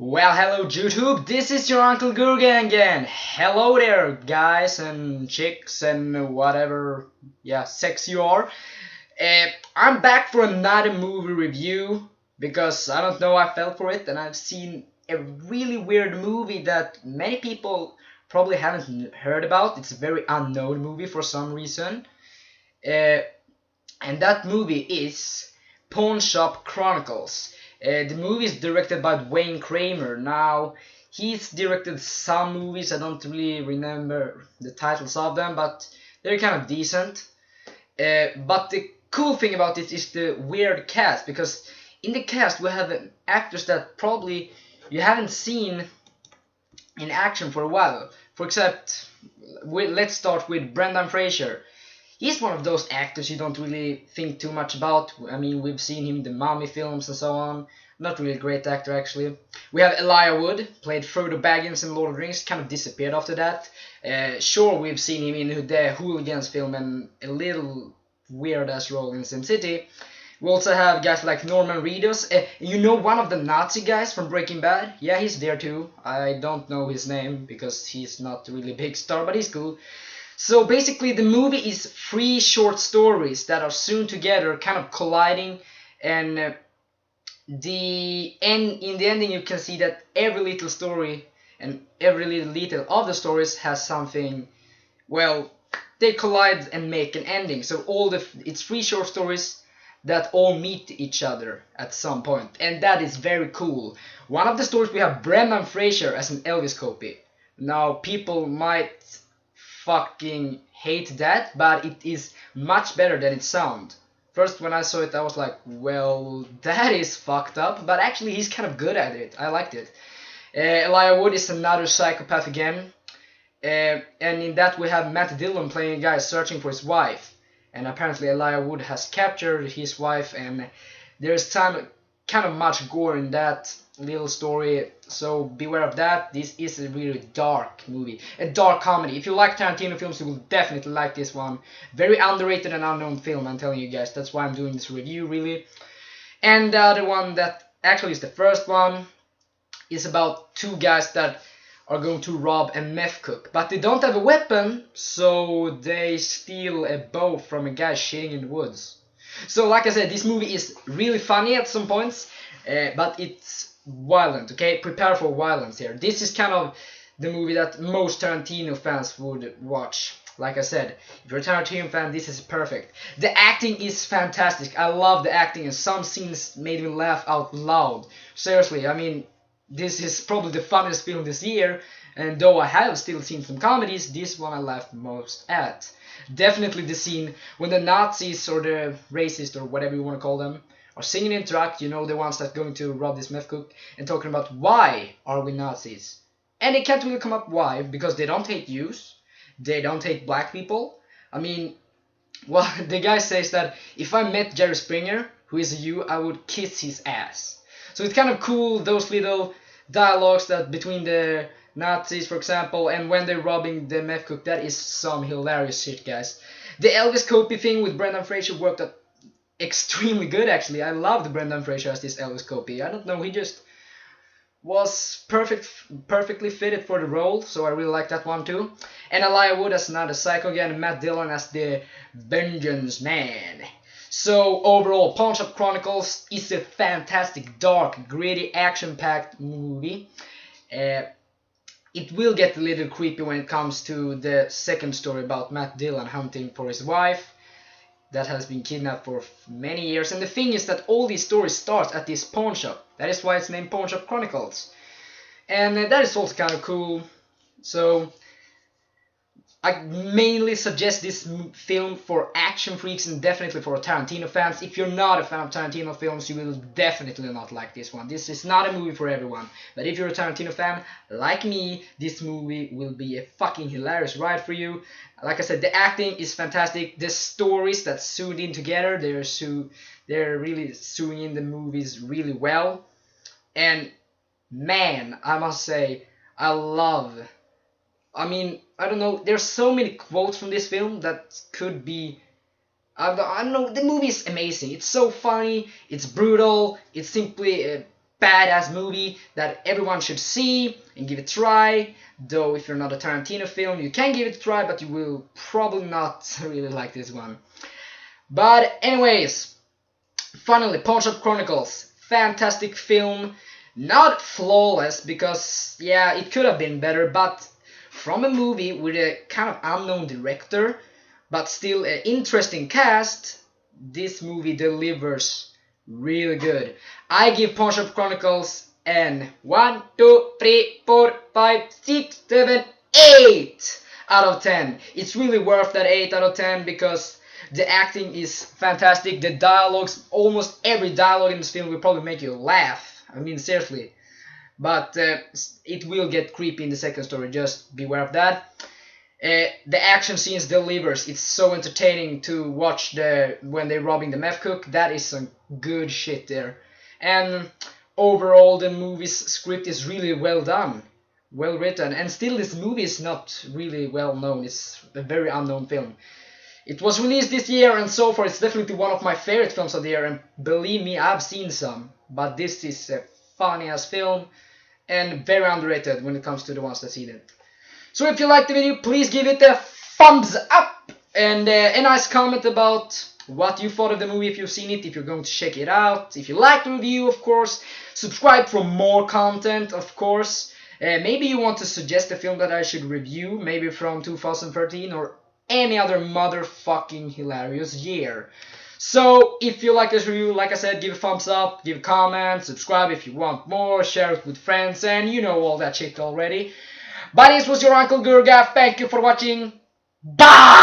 Well, hello YouTube, this is your Uncle Gurgen again. Hello there, guys and chicks and whatever, sex you are. I'm back for another movie review because I don't know, I fell for it and I've seen a really weird movie that many people probably haven't heard about. It's a very unknown movie for some reason. Uh, and that movie is Pawn Shop Chronicles. The movie is directed by Wayne Kramer. Now, he's directed some movies, I don't really remember the titles of them, but they're kind of decent. But the cool thing about it is the weird cast, because in the cast we have actors that probably you haven't seen in action for a while. For except, let's start with Brendan Fraser. He's one of those actors you don't really think too much about. I mean, we've seen him in the Mummy films and so on. Not really a great actor, actually. We have Elijah Wood, played Frodo Baggins in Lord of the Rings, kind of disappeared after that. Sure, we've seen him in the Hooligans film and a little weird-ass role in Sin City. We also have guys like Norman Reedus. You know one of the Nazi guys from Breaking Bad? Yeah, he's there too. I don't know his name because he's not really a big star, but he's cool. So basically the movie is three short stories that are sewn together, kind of colliding, and in the ending you can see that every little story and every little detail of the stories has something, well, they collide and make an ending. So it's three short stories that all meet each other at some point, and that is very cool. One of the stories we have Brendan Fraser as an Elvis copy. Now people might fucking hate that, but it is much better than it sounds. First, when I saw it, I was like, well, that is fucked up, but actually he's kind of good at it. I liked it. Elijah Wood is another psychopath again, and in that we have Matt Dillon playing a guy searching for his wife, and apparently Elijah Wood has captured his wife, and there's kind of much gore in that little story, so beware of that. This is a really dark movie, a dark comedy. If you like Tarantino films, you will definitely like this one. Very underrated and unknown film, I'm telling you guys. That's why I'm doing this review, really. And the other one that actually is the first one is about two guys that are going to rob a meth cook, but they don't have a weapon, so they steal a bow from a guy shitting in the woods. So like I said, this movie is really funny at some points, but it's violent, okay? Prepare for violence here. This is kind of the movie that most Tarantino fans would watch. Like I said, if you're a Tarantino fan, this is perfect. The acting is fantastic. I love the acting, and some scenes made me laugh out loud. Seriously, I mean, this is probably the funniest film this year, and though I have still seen some comedies, this one I laughed most at. Definitely the scene when the Nazis or the racists or whatever you want to call them are singing in truck, you know, the ones that going to rob this meth cook, and talking about why are we Nazis. And they can't really come up why, because they don't hate Jews, they don't hate black people. I mean, well, the guy says that if I met Jerry Springer, who is a Jew, I would kiss his ass. So it's kind of cool, those little dialogues that between the Nazis, for example, and when they're robbing the meth cook, that is some hilarious shit, guys. The Elvis copy thing with Brendan Fraser worked out extremely good, actually. I loved Brendan Fraser as this Elvis copy. I don't know, he just was perfectly fitted for the role, so I really like that one too. And Elijah Wood as another psycho again, and Matt Dillon as the Vengeance Man. So overall, Pawn Shop Chronicles is a fantastic, dark, gritty, action-packed movie. It will get a little creepy when it comes to the second story about Matt Dillon hunting for his wife that has been kidnapped for many years. And the thing is that all these stories start at this pawn shop. That is why it's named Pawn Shop Chronicles. And that is also kind of cool. So I mainly suggest this film for action freaks and definitely for Tarantino fans. If you're not a fan of Tarantino films, you will definitely not like this one. This is not a movie for everyone. But if you're a Tarantino fan, like me, this movie will be a fucking hilarious ride for you. Like I said, the acting is fantastic. The stories that sewed in together, they're really sewing in the movies really well. And man, I must say, I mean, I don't know, there's so many quotes from this film that could be, I don't know, the movie is amazing. It's so funny, it's brutal, it's simply badass movie that everyone should see and give it a try. Though if you're not a Tarantino film, you can give it a try, but you will probably not really like this one. But anyways, finally, Pawn Shop Chronicles. Fantastic film. Not flawless, because yeah, it could have been better, but from a movie with a kind of unknown director, but still an interesting cast, this movie delivers really good. I give Pawn Shop Chronicles an 1, 2, 3, 4, 5, 6, 7, 8 out of 10. It's really worth that 8 out of 10 because the acting is fantastic. The dialogues, almost every dialogue in this film will probably make you laugh. I mean, seriously. But it will get creepy in the second story, just beware of that. The action scenes delivers. It's so entertaining to watch when they're robbing the meth cook. That is some good shit there. And overall, the movie's script is really well done, well written. And still, this movie is not really well known. It's a very unknown film. It was released this year, and so far it's definitely one of my favorite films of the year. And believe me, I've seen some, but this is a funny ass film and very underrated when it comes to the ones that see it. So if you liked the video, please give it a thumbs up and a nice comment about what you thought of the movie if you've seen it, if you're going to check it out. If you liked the review, of course, subscribe for more content, of course. Maybe you want to suggest a film that I should review, maybe from 2013 or any other motherfucking hilarious year. So if you like this review, like I said, give a thumbs up, give a comment, subscribe if you want more, share it with friends, and you know all that shit already. But this was your Uncle Gurga. Thank you for watching. Bye!